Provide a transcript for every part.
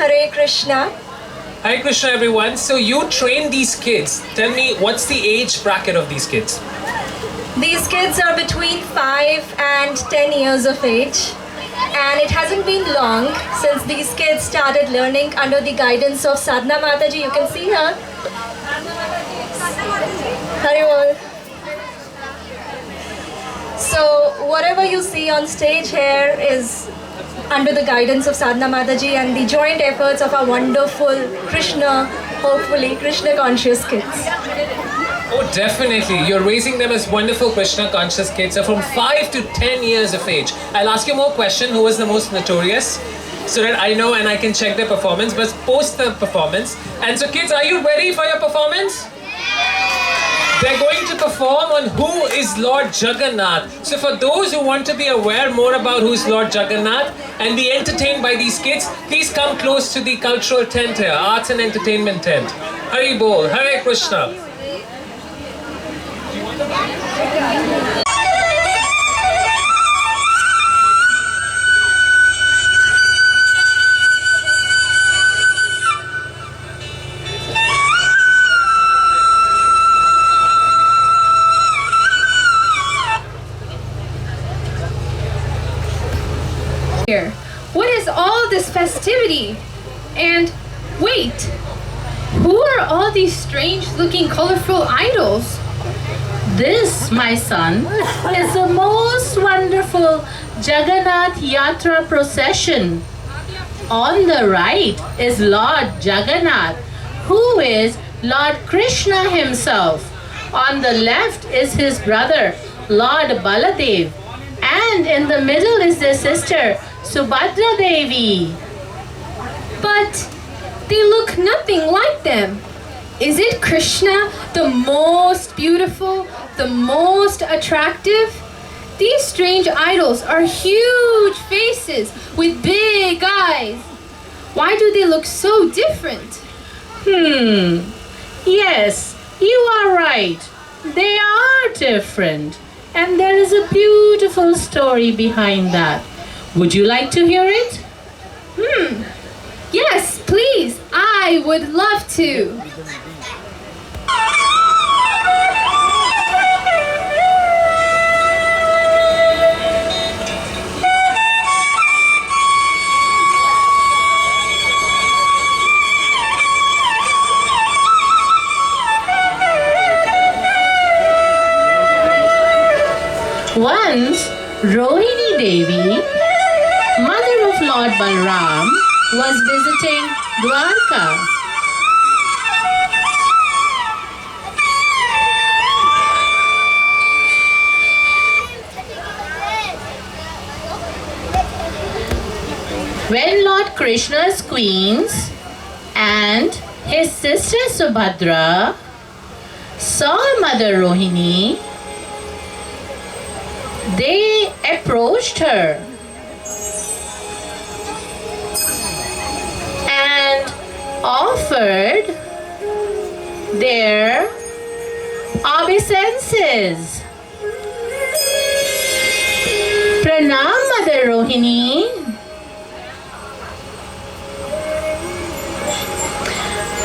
Hare Krishna. Hare Krishna everyone. So you train these kids. Tell me, what's the age bracket of these kids? These kids are between 5 and 10 years of age. And it hasn't been long since these kids started learning under the guidance of Sadhana Mataji. You can see her. Haribol. So whatever you see on stage here is under the guidance of Sadhana Mataji and the joint efforts of our wonderful Krishna, hopefully Krishna conscious kids. Oh, definitely. You're raising them as wonderful Krishna conscious kids. So from 5 to 10 years of age. I'll ask you more question. Who was the most notorious? So that I know and I can check their performance. But post the performance. And so kids, are you ready for your performance? They're going to perform on who is Lord Jagannath. So for those who want to be aware more about who's Lord Jagannath and be entertained by these kids, please come close to the cultural tent here, arts and entertainment tent. Hari Bol, Hare Krishna. What is all this festivity? And wait, who are all these strange looking colorful idols? This, my son, is the most wonderful Jagannath Yatra procession. On the right is Lord Jagannath, who is Lord Krishna himself. On the left is his brother, Lord Baladev. And in the middle is their sister, Subhadra Devi. But they look nothing like them. Is it Krishna, the most beautiful, the most attractive? These strange idols are huge faces with big eyes. Why do they look so different? Yes, you are right. They are different. And there is a beautiful story behind that. Would you like to hear it? Yes, please. I would love to. Once, Rohini Devi, mother of Lord Balram, was visiting Dwarka. When Lord Krishna's queens and his sister Subhadra saw Mother Rohini, they approached her and offered their obeisances. Pranam, Mother Rohini.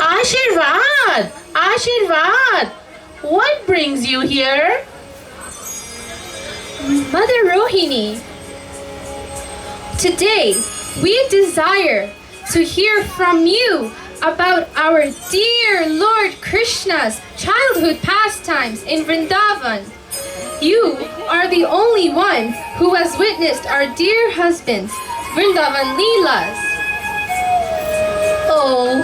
Ashirvad, Ashirvad, what brings you here? Mother Rohini, today we desire to hear from you about our dear Lord Krishna's childhood pastimes in Vrindavan. You are the only one who has witnessed our dear husband's Vrindavan Leelas. Oh,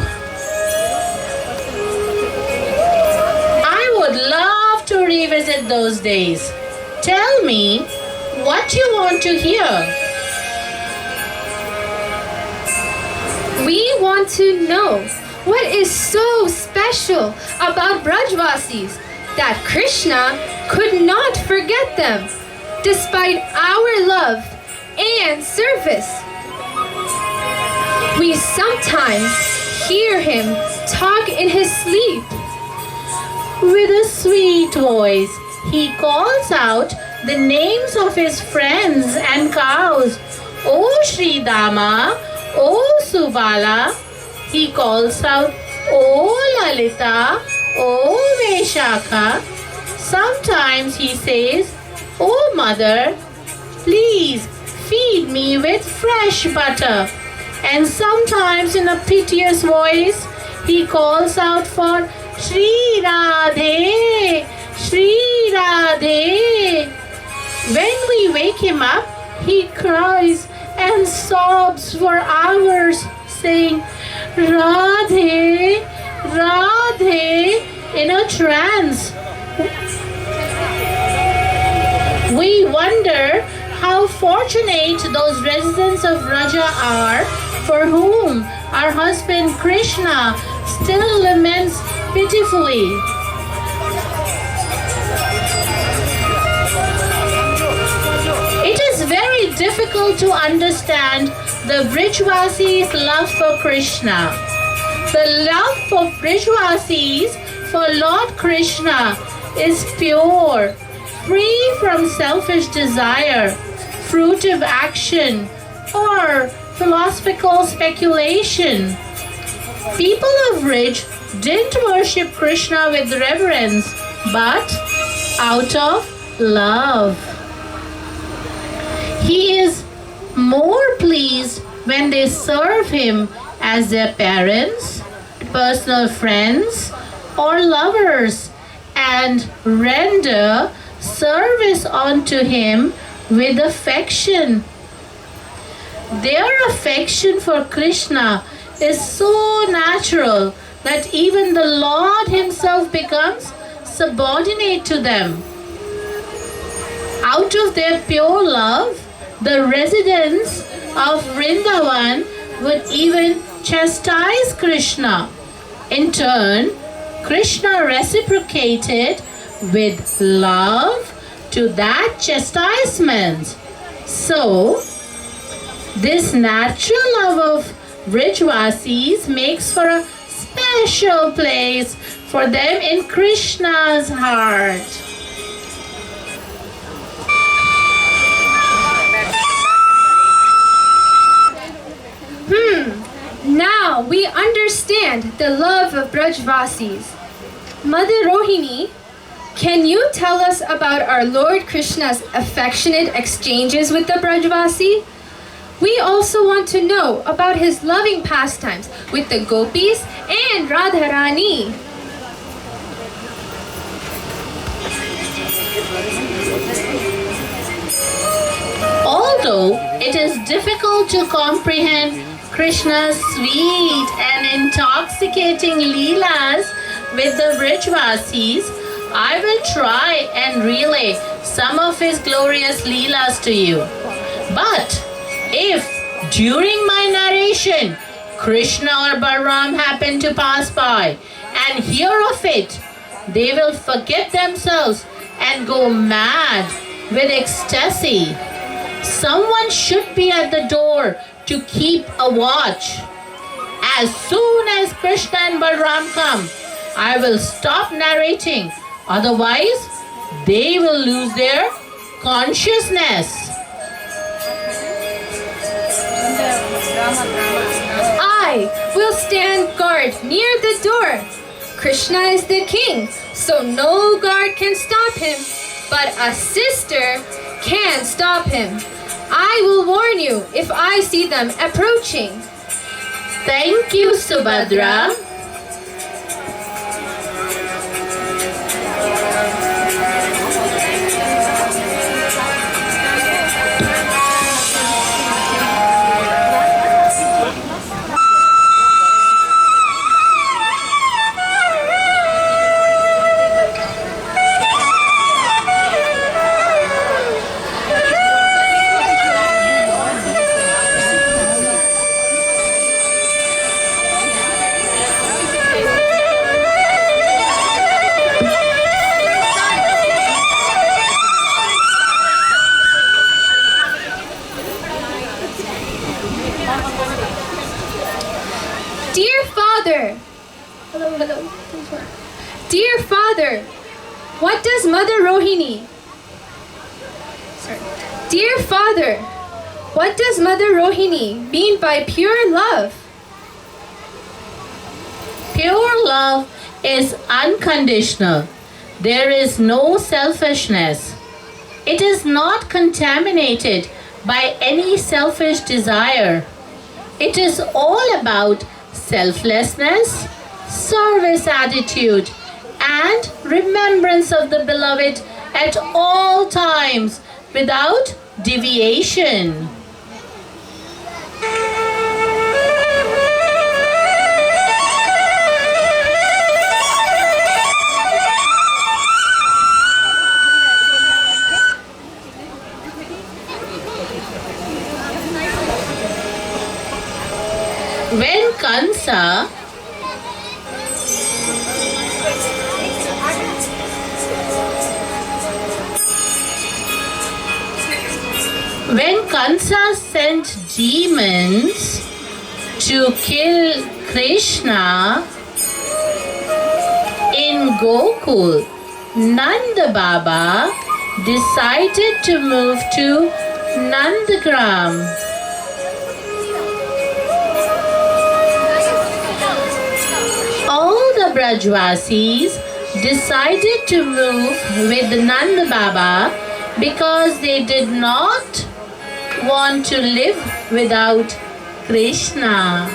I would love to revisit those days. Tell me what you want to hear. We want to know what is so special about Brajvasis that Krishna could not forget them despite our love and service. We sometimes hear him talk in his sleep. With a sweet voice, he calls out the names of his friends and cows. Oh Sri Dama, Oh Subala, he calls out, Oh Lalita, Oh Veshakha. Sometimes he says, Oh mother, please feed me with fresh butter. And sometimes in a piteous voice, he calls out for Shri Radhe, Shri Radhe. When we wake him up, he cries and sobs for hours, saying Radhe, Radhe in a trance. We wonder how fortunate those residents of Raja are for whom our husband Krishna still laments pitifully. It is very difficult to understand the Brijvasis' love for Krishna. The love for Brijvasis for Lord Krishna is pure, free from selfish desire, fruitive action, or philosophical speculation. People of Brij didn't worship Krishna with reverence, but out of love. He is more pleased when they serve him as their parents, personal friends, or lovers, and render service unto him with affection. Their affection for Krishna is so natural that even the Lord himself becomes subordinate to them. Out of their pure love, the residents of Vrindavan would even chastise Krishna. In turn, Krishna reciprocated with love to that chastisement. So, this natural love of Brijvasis makes for a special place for them in Krishna's heart. Now we understand the love of Brajvasis. Mother Rohini, can you tell us about our Lord Krishna's affectionate exchanges with the Brajvasi? We also want to know about his loving pastimes with the gopis and Radharani. Although it is difficult to comprehend Krishna's sweet and intoxicating leelas with the Brijvasis, I will try and relay some of his glorious leelas to you. But if during my narration Krishna or Balaram happen to pass by and hear of it, they will forget themselves and go mad with ecstasy. Someone should be at the door to keep a watch. As soon as Krishna and Balaram come, I will stop narrating. Otherwise, they will lose their consciousness. I will stand guard near the door. Krishna is the king, so no guard can stop him. But a sister can stop him. I will warn you if I see them approaching. Thank you, Subhadra. Dear Father, Dear Father, what does Mother Rohini? Dear Father, What does Mother Rohini mean by pure love? Pure love is unconditional. There is no selfishness. It is not contaminated by any selfish desire. It is all about selflessness, service attitude, and remembrance of the beloved at all times without deviation. When Kansa sent demons to kill Krishna in Gokul, Nanda Baba decided to move to Nandagram. All the Brajvasis decided to move with Nanda Baba because they did not want to live without Krishna.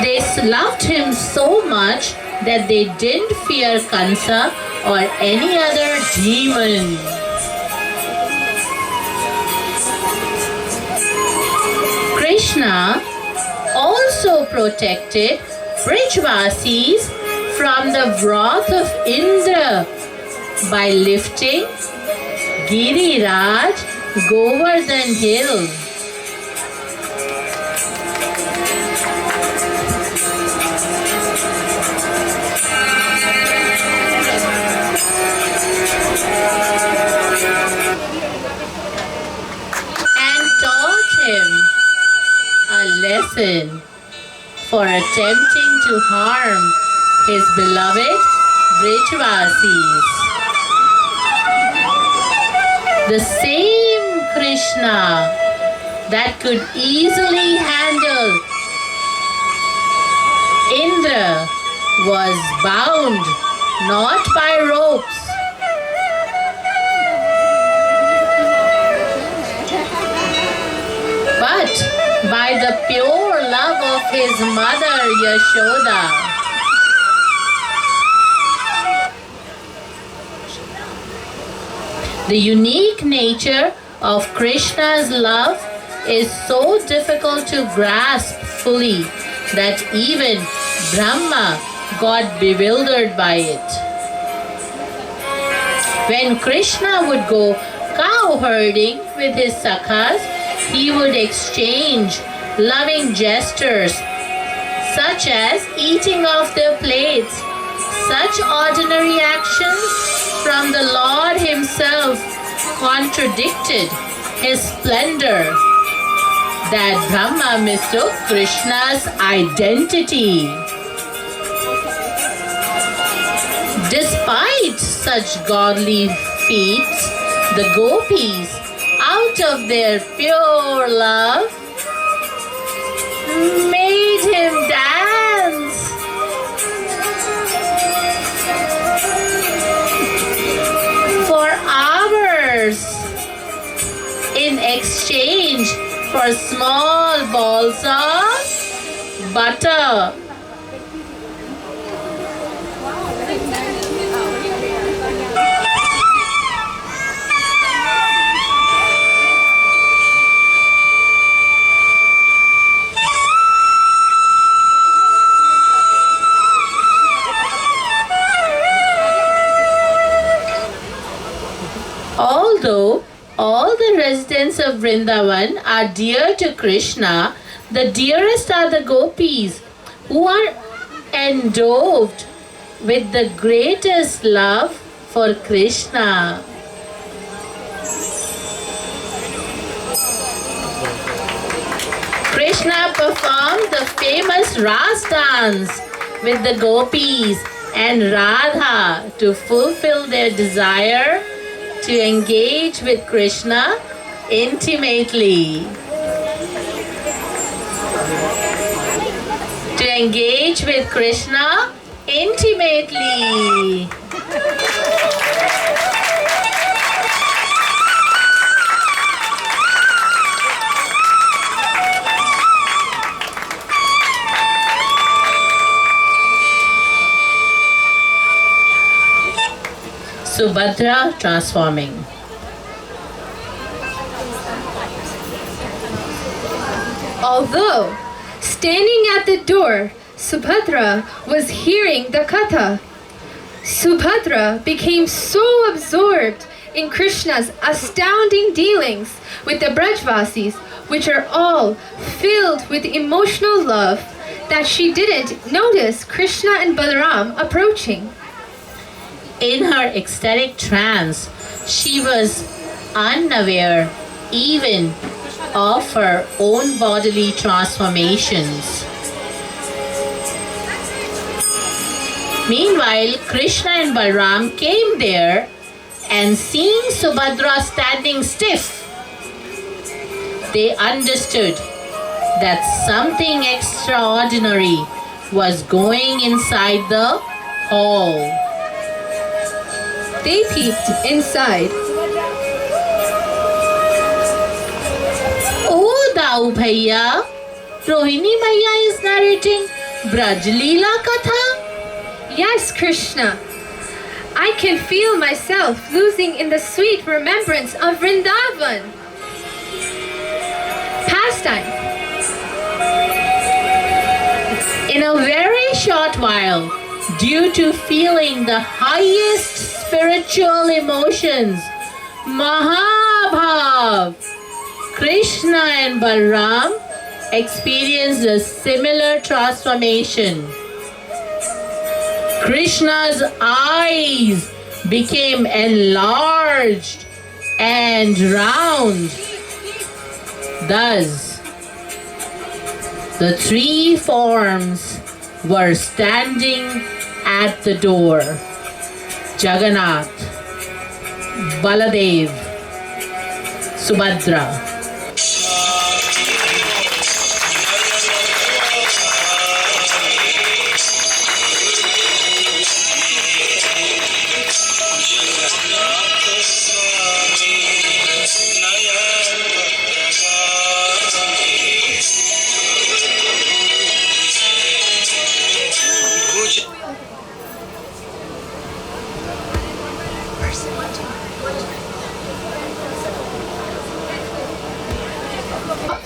They loved him so much that they didn't fear Kansa or any other demon. Krishna also protected Brijvasis from the wrath of Indra by lifting Giriraj Govardhan Hill. And taught him a lesson for attempting to harm his beloved Brijvasis. The same Krishna that could easily handle Indra was bound not by ropes but by the pure love of his mother Yashoda. The unique nature of Krishna's love is so difficult to grasp fully that even Brahma got bewildered by it. When Krishna would go cow herding with his sakhas, he would exchange loving gestures such as eating off their plates. Such ordinary actions from the Lord himself contradicted his splendor that Brahma mistook Krishna's identity. Despite such godly feats, the gopis, out of their pure love, made him dance. For hours in exchange for small balls of butter. Although all the residents of Vrindavan are dear to Krishna, the dearest are the gopis, who are endowed with the greatest love for Krishna. Krishna performed the famous Ras dance with the gopis and Radha to fulfill their desire to engage with Krishna intimately. To engage with Krishna intimately. Subhadra transforming. Although standing at the door, Subhadra was hearing the katha. Subhadra became so absorbed in Krishna's astounding dealings with the Brajvasis, which are all filled with emotional love, that she didn't notice Krishna and Balaram approaching. In her ecstatic trance, she was unaware even of her own bodily transformations. Meanwhile, Krishna and Balaram came there, and seeing Subhadra standing stiff, they understood that something extraordinary was going inside the hall. They peeked inside. Oh, Dau Bhaiya, Rohini Maiya is narrating Braj Leela Katha. Yes, Krishna. I can feel myself losing in the sweet remembrance of Vrindavan. Pastime. In a very short while, due to feeling the highest spiritual emotions, Mahabhav, Krishna and Balaram experienced a similar transformation. Krishna's eyes became enlarged and round. Thus, the three forms were standing at the door: Jagannath, Baladev, Subhadra.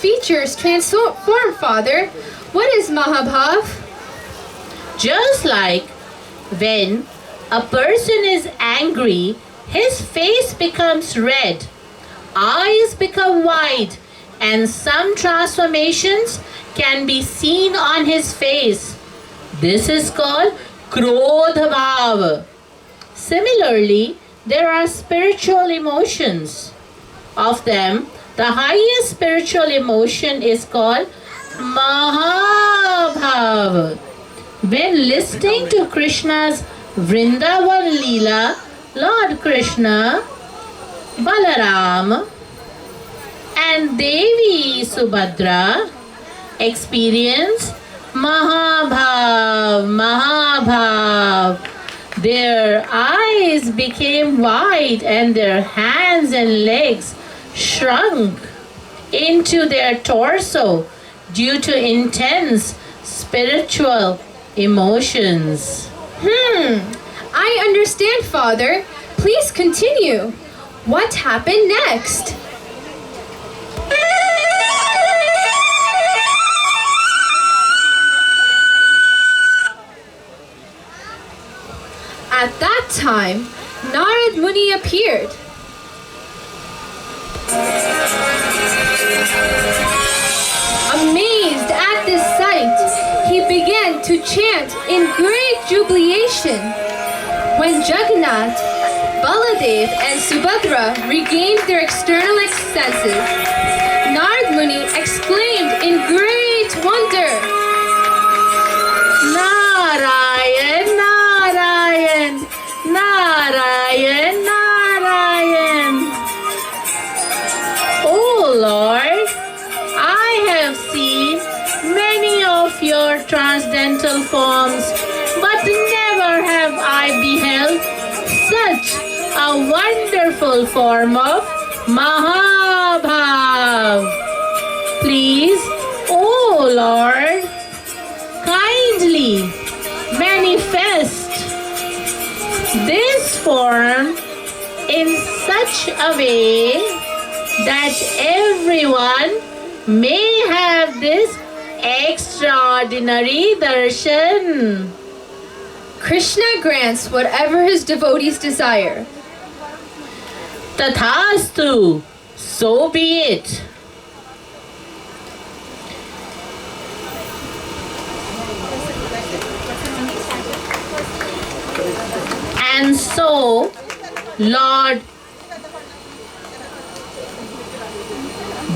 Features transform, Father. What is Mahabhav? Just like when a person is angry, his face becomes red, eyes become wide, and some transformations can be seen on his face. This is called Krodha Bhava. Similarly, there are spiritual emotions. Of them, the highest spiritual emotion is called Mahabhava. When listening to Krishna's Vrindavan Leela, Lord Krishna, Balaram, and Devi Subhadra experience Mahabhav. Their eyes became wide and their hands and legs shrunk into their torso due to intense spiritual emotions. I understand, Father. Please continue. What happened next? At that time, Narad Muni appeared. Amazed at this sight, he began to chant in great jubilation. When Jagannath, Baladev, and Subhadra regained their external senses, Narad Muni exclaimed in great wonder, Narayan, Narayan, Narayan, Narayan. transcendental forms, but never have I beheld such a wonderful form of Mahabhav. Please, O Lord, kindly manifest this form in such a way that everyone may have this extraordinary darshan. Krishna grants whatever his devotees desire. Tathastu, so be it. And so, Lord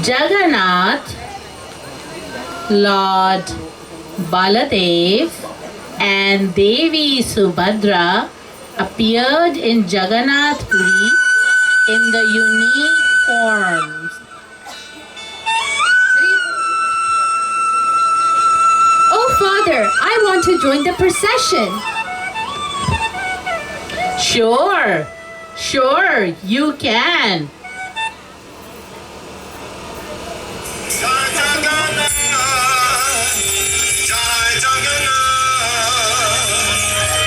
Jagannath, Lord Baladev, and Devi Subhadra appeared in Jagannath Puri in the unique forms. Oh, Father, I want to join the procession. Sure, you can. Jai Jagannath, Jai Jagannath,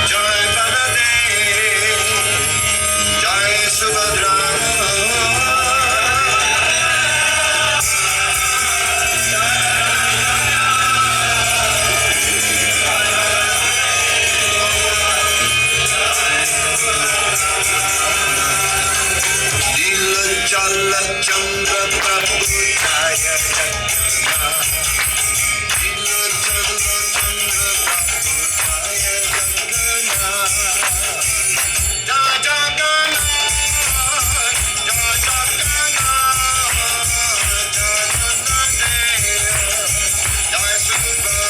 Jai Baladev, Jai Subhadra. Chala Chandra Prabhu Jaya Jagannath. Chala Chandra Prabhu Jaya Jagannath. Jai Jagannath, Jai Jagannath, Jai Subhadra.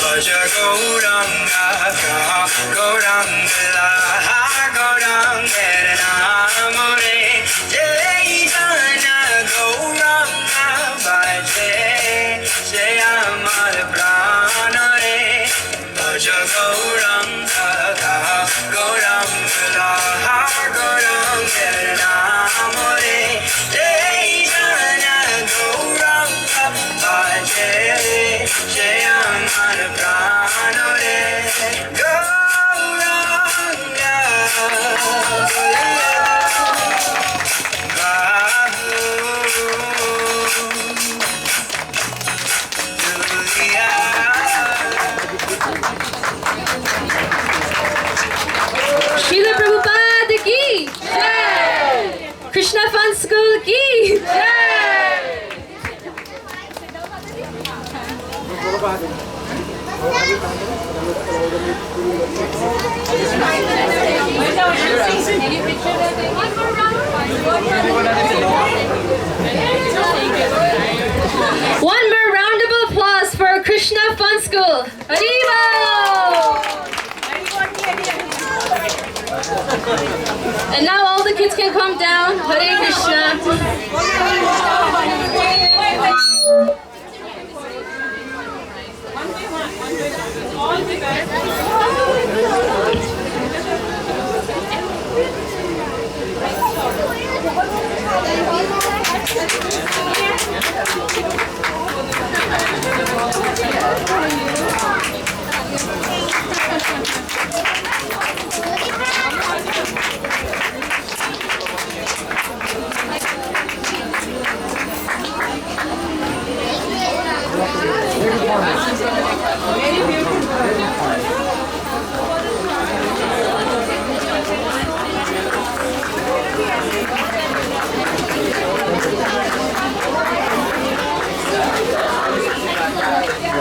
Bhaja Gauranga, Gauranga, Gauranga, Namore, Jaina Gauranga, Bhaje, Jayamar Pranare, Bhaja Gauranga, Gauranga, Gauranga, Namore, Jaina Gauranga, Bhaje, Jayamar Pranare, Gauranga, Srila Prabhupada ki Jai! Krishna Fun School ki Jai! One more round of applause for Krishna Fun School. Haribo! And now all the kids can come down. Hare Krishna.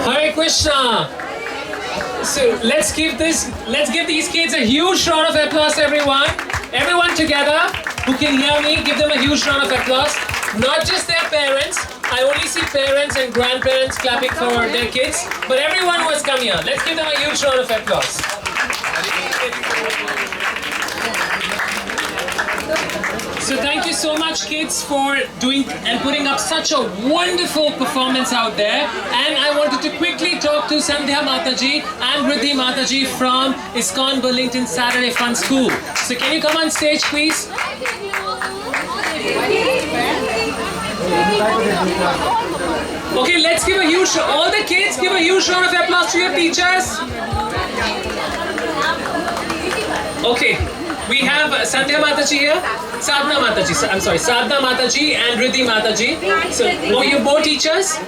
Hare Krishna. So let's give these kids a huge round of applause, everyone. Everyone together who can hear me, give them a huge round of applause. Not just their parents. I only see parents and grandparents clapping for their kids, but everyone who has come here. Let's give them a huge round of applause. So thank you so much, kids, for doing and putting up such a wonderful performance out there. And I wanted to quickly talk to Sandhya Mataji and Riddhi Mataji from Iskcon Burlington Saturday Fun School. So can you come on stage, please? Okay, let's give a huge, all the kids give a huge round of applause to your teachers. Okay, we have Sandhya Mataji here, Sadhana Mataji, Sadhana Mataji and Riddhi Mataji. So, oh, you both teachers?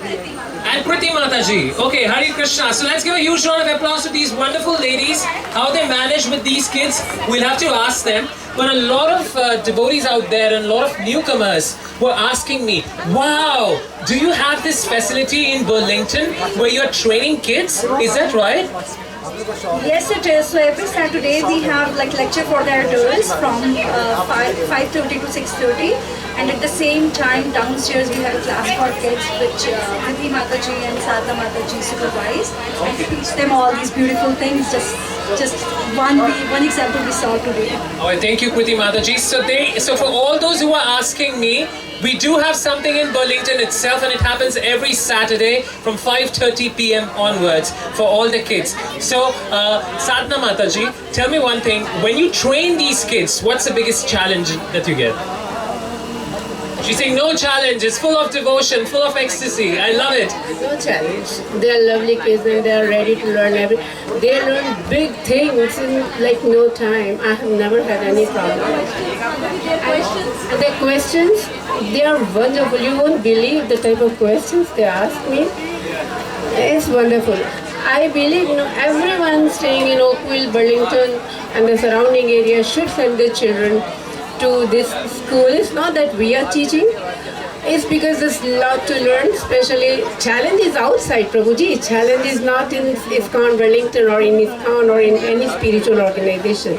And Priti Mataji. Okay, Hare Krishna. So let's give a huge round of applause to these wonderful ladies. How they manage with these kids, we'll have to ask them. But a lot of devotees out there and a lot of newcomers were asking me, wow, do you have this facility in Burlington where you're training kids? Is that right? Yes, it is. So every Saturday we have like lecture for the adults from 5:30 to 6:30, and at the same time downstairs we have a class for kids which Riddhi Mataji and Sadhana Mataji supervise and teach them all these beautiful things. Just one example we saw today. Oh, thank you, Priti Mataji. So for all those who are asking me, we do have something in Burlington itself, and it happens every Saturday from 5:30 p.m. onwards for all the kids. So, Sadhana Mataji, tell me one thing. When you train these kids, what's the biggest challenge that you get? She's saying no challenge. It's full of devotion, full of ecstasy. I love it. No challenge. They are lovely kids and they are ready to learn They learn big things in like no time. I have never had any problem. And the questions, they are wonderful. You won't believe the type of questions they ask me. It's wonderful. I believe everyone staying in Oakville, Burlington and the surrounding area should send their children to this school. It's not that we are teaching, it's because there's a lot to learn, especially challenge is outside, Prabhuji. Challenge is not in Iskcon Burlington or in Iskcon or in any spiritual organization.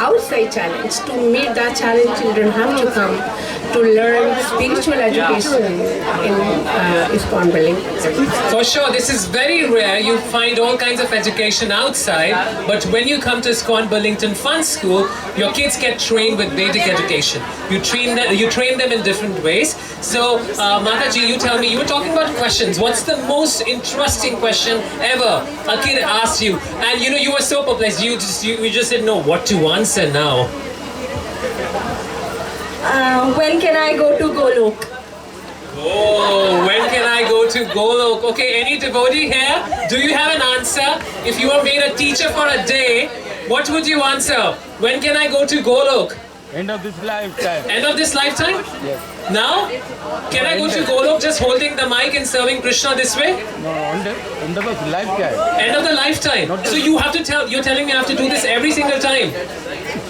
Outside challenge, to meet that challenge, children have to come to learn spiritual education in Iskcon Burlington. For sure, this is very rare. You find all kinds of education outside, but when you come to Iskcon Burlington Fun School, your kids get trained with Vedic education. You train them in different ways. So, Mataji, you tell me, you were talking about questions. What's the most interesting question ever a kid asked you? And you were so perplexed. You just didn't know what to answer now. When can I go to Golok? Oh, when can I go to Golok? Okay, any devotee here? Do you have an answer? If you were made a teacher for a day, what would you answer? When can I go to Golok? End of this lifetime. End of this lifetime? Yes. Now? Can I go to Golok just holding the mic and serving Krishna this way? No, end of the lifetime. End of the lifetime. So you have to you're telling me I have to do this every single time.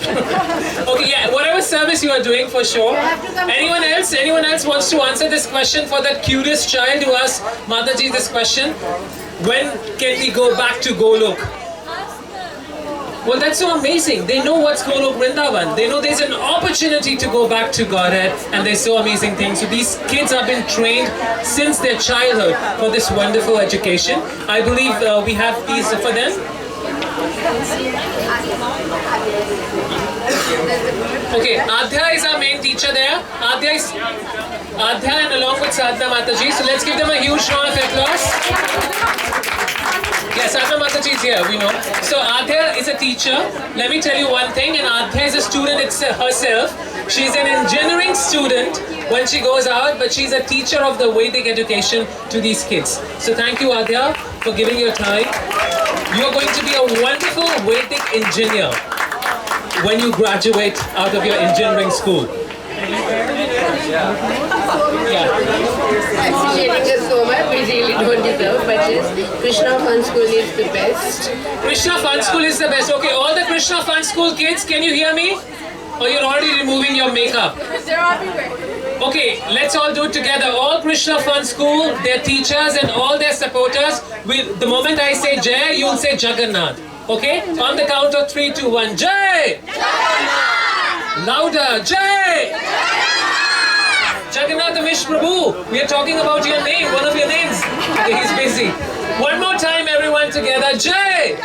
Okay, yeah, whatever service you are doing, for sure. Anyone else wants to answer this question for that curious child who asked Mataji this question? When can we go back to Golok? Well, that's so amazing. They know what's Golok Vrindavan. They know there's an opportunity to go back to Godhead, and there's so amazing things. So these kids have been trained since their childhood for this wonderful education. I believe we have these for them. Okay, Adhya is our main teacher there. Adhya and along with Sadhana Mataji. So let's give them a huge round of applause. Yes, Sadhana Mataji is here, we know. So Adhya is a teacher. Let me tell you one thing, and Adhya is a student herself. She's an engineering student when she goes out, but she's a teacher of the Vedic education to these kids. So thank you, Adhya, for giving your time. You're going to be a wonderful Vedic engineer when you graduate out of your engineering school. Appreciating us so much, we really don't deserve, but yes, Krishna Fun School is the best. Krishna Fun School is the best. Okay, all the Krishna Fun School kids, can you hear me? Or you're already removing your makeup? They're everywhere. Okay, let's all do it together. All Krishna Fun School, their teachers and all their supporters, the moment I say Jai, you'll say Jagannath. Okay? On the count of 3, 2, 1. Jai! Jagannath! Louder! Jai! Jagannath Amish Prabhu, we are talking about your name, one of your names. Okay, he's busy. One more time, everyone together. Jai!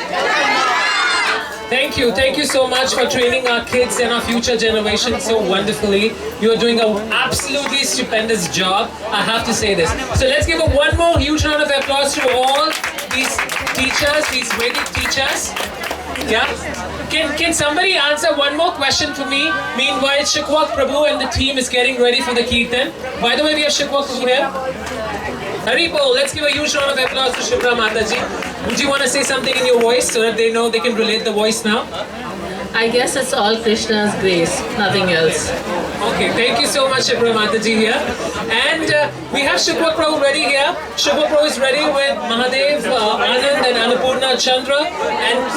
Thank you so much for training our kids and our future generation so wonderfully. You are doing an absolutely stupendous job, I have to say this. So let's give one more huge round of applause to all these teachers, these Vedic teachers. Yeah? Can somebody answer one more question for me? Meanwhile, Shikwak Prabhu and the team is getting ready for the Kirtan. By the way, we have Shikwak Prabhu here. Haribol, let's give a huge round of applause to Shibra Mataji. Would you want to say something in your voice so that they know they can relate the voice now? I guess it's all Krishna's grace, nothing else. Okay, thank you so much, Shibra Mataji here. And we have Shikwak Prabhu ready here. Shikwak Prabhu is ready with Mahadev, Anand and Annapurna Chandra. And